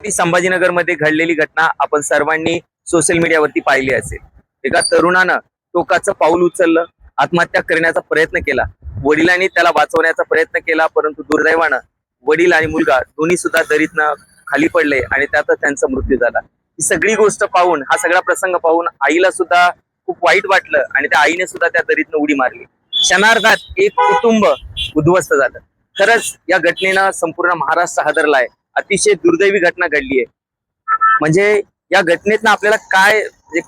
छत्रपती संभाजीनगरमध्ये घडलेली घटना आपण सर्वांनी सोशल मीडियावरती पाहिली असेल। एका तरुणानं टोकाचं पाऊल उचललं, आत्महत्या करण्याचा प्रयत्न केला। वडिलांनी त्याला वाचवण्याचा प्रयत्न केला, परंतु दुर्दैवानं वडील आणि मुलगा दोन्ही सुद्धा दरीतनं खाली पडले आणि त्यातच त्यांचा मृत्यू झाला। ही सगळी गोष्ट पाहून, हा सगळा प्रसंग पाहून आईला सुद्धा खूप वाईट वाटलं आणि त्या आईने सुद्धा त्या दरीतनं उडी मारली। क्षणार्धात एक कुटुंब उद्ध्वस्त झालं। खरंच या घटनेनं संपूर्ण महाराष्ट्र हादरलाय। अतिशय दुर्दैवी घटना घडली आहे। म्हणजे या घटनेतनं आपल्याला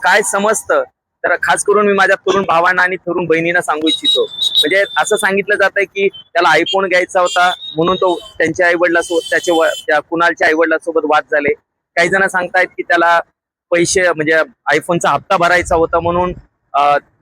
काय समजतं, तर खास करून मी माझ्या तरुण भावांना आणि तरुण बहिणींना सांगू इच्छितो। म्हणजे असं सांगितलं जातंय की त्याला आयफोन घ्यायचा होता म्हणून तो त्यांच्या आईवडिलांसोबत त्या कुणालच्या आईवडिलांसोबत वाद झाले। काही जण सांगतायत की त्याला पैसे म्हणजे आयफोनचा हप्ता भरायचा होता म्हणून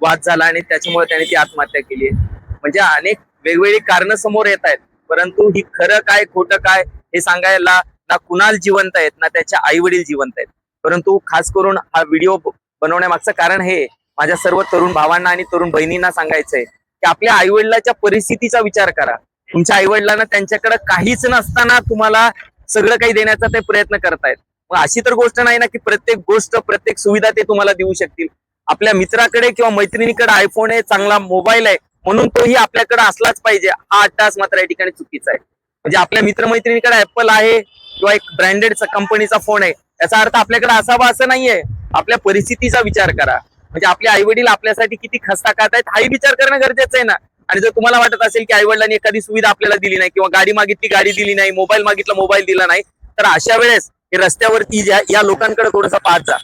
वाद झाला आणि त्याच्यामुळे त्याने ती आत्महत्या केली। म्हणजे अनेक वेगवेगळी कारणं समोर येत आहेत, परंतु ही खरं काय खोटं काय हे सांगायला ना कुणाल जिवंत आहेत ना त्याच्या आई वडील जिवंत आहेत। परंतु खास करून हा व्हिडिओ बनवण्यामागचं कारण हे माझ्या सर्व तरुण भावांना आणि तरुण बहिणींना सांगायचंय की आपल्या आई वडिलांच्या परिस्थितीचा विचार करा। तुमच्या आई वडिलांना त्यांच्याकडे काहीच नसताना तुम्हाला सगळं काही देण्याचा ते प्रयत्न करतायत। मग अशी तर गोष्ट नाही ना की प्रत्येक गोष्ट प्रत्येक सुविधा ते तुम्हाला देऊ शकतील। आपल्या मित्राकडे किंवा मैत्रिणीकडे आयफोन आहे, चांगला मोबाईल आहे म्हणून तोही आपल्याकडे असलाच पाहिजे, हा अट्टास मात्र या ठिकाणी चुकीचा आहे। म्हणजे आपल्या मित्रमैत्रिणीकडे ऍपल आहे किंवा एक ब्रँडेड कंपनीचा फोन आहे याचा अर्थ आपल्याकडे असावा असं नाहीये। आपल्या परिस्थितीचा विचार करा। म्हणजे आपले आई वडील आपल्यासाठी किती खस्ता खातायत हाही विचार करणं गरजेचं आहे ना। आणि जर तुम्हाला वाटत असेल की आई वडिलांनी एखादी सुविधा आपल्याला दिली नाही किंवा गाडी मागितली गाडी दिली नाही, मोबाईल मागितला मोबाईल दिला नाही, तर अशा वेळेस हे रस्त्यावरती या लोकांकडे थोडंसं पाहत जा।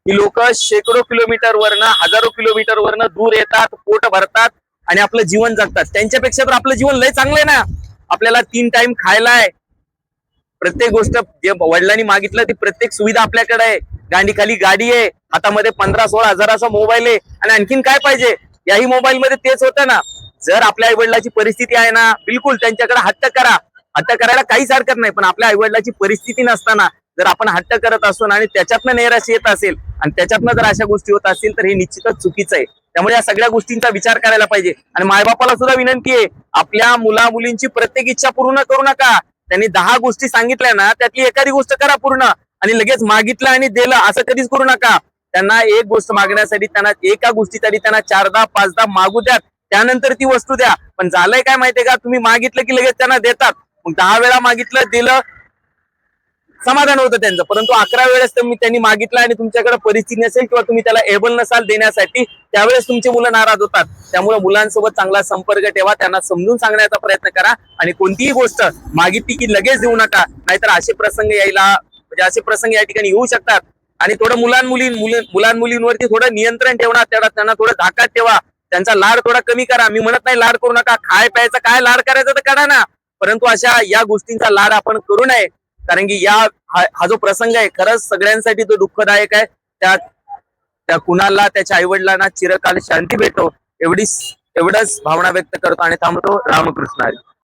ही लोक शेकडो किलोमीटरवरनं हजारो किलोमीटरवरनं दूर येतात, पोट भरतात आणि आपलं जीवन जगतात। त्यांच्यापेक्षा तर आपलं जीवन लय चांगलं आहे ना। आपल्याला 3 टाइम खायला आहे, प्रत्येक गोष्ट जे वडिलांनी मागितलं ती प्रत्येक सुविधा आपल्याकडे आहे। गाडी खाली गाडी आहे, हातामध्ये 15-16 हजाराचा मोबाईल आहे आणि आणखीन काय पाहिजे। याही मोबाईल मध्ये तेच होतं ना। जर आपल्या आई वडिलांची परिस्थिती आहे ना, बिलकुल त्यांच्याकडे हट्ट करा, हट्ट करायला काहीच हरकत नाही। पण आपल्या आई वडिलांची परिस्थिती नसताना जर आपण हट्ट करत असू आणि त्याच्यातनं नैराश्य येत असेल आणि त्याच्यातनं जर अशा गोष्टी होत असतील तर हे निश्चितच चुकीचं आहे। त्यामुळे या सगळ्या गोष्टींचा विचार करायला पाहिजे। आणि मायबापाला सुद्धा विनंती आहे, आपल्या मुला मुलींची प्रत्येक इच्छा पूर्ण करू नका। त्यांनी 10 गोष्टी सांगितल्या ना, त्यातली एखादी गोष्ट करा पूर्ण आणि लगेच मागितलं आणि दिलं असं कधीच करू नका। त्यांना एक गोष्ट मागण्यासाठी त्यांना एका गोष्टीसाठी त्यांना 4दा 5दा मागू द्या, त्यानंतर ती वस्तू द्या। पण झालंय काय माहितीये का, तुम्ही मागितलं की लगेच त्यांना देतात। मग 10 वेळा मागितलं दिलं समाधान होतं त्यांचं, परंतु 11 वेळेस त्यांनी मागितलं आणि तुमच्याकडे परिस्थिती नसेल किंवा तुम्ही त्याला एबल नसाल देण्यासाठी, त्यावेळेस तुमची मुलं नाराज होतात। त्यामुळे मुलांसोबत चांगला संपर्क ठेवा, त्यांना समजून सांगण्याचा प्रयत्न करा आणि कोणतीही गोष्ट मागितली की लगेच देऊ नका, नाहीतर असे प्रसंग म्हणजे असे प्रसंग या ठिकाणी येऊ शकतात। आणि थोडं मुलांमुलींवरती थोडं नियंत्रण ठेवणार, त्यांना थोडं धाकात ठेवा, त्यांचा लाड थोडा कमी करा। मी म्हणत नाही लाड करू नका, खाय प्यायचा काय लाड करायचा तर करा ना, परंतु अशा या गोष्टींचा लाड आपण करू नये। कारण की हा जो प्रसंग आहे खरंच सगळ्यांसाठी तो दुःखदायक आहे। त्या कुणाला त्याच्या आई वडिलांना चिरकाल शांती भेटो एवढंच भावना व्यक्त करतो आणि थांबतो। रामकृष्ण हरी।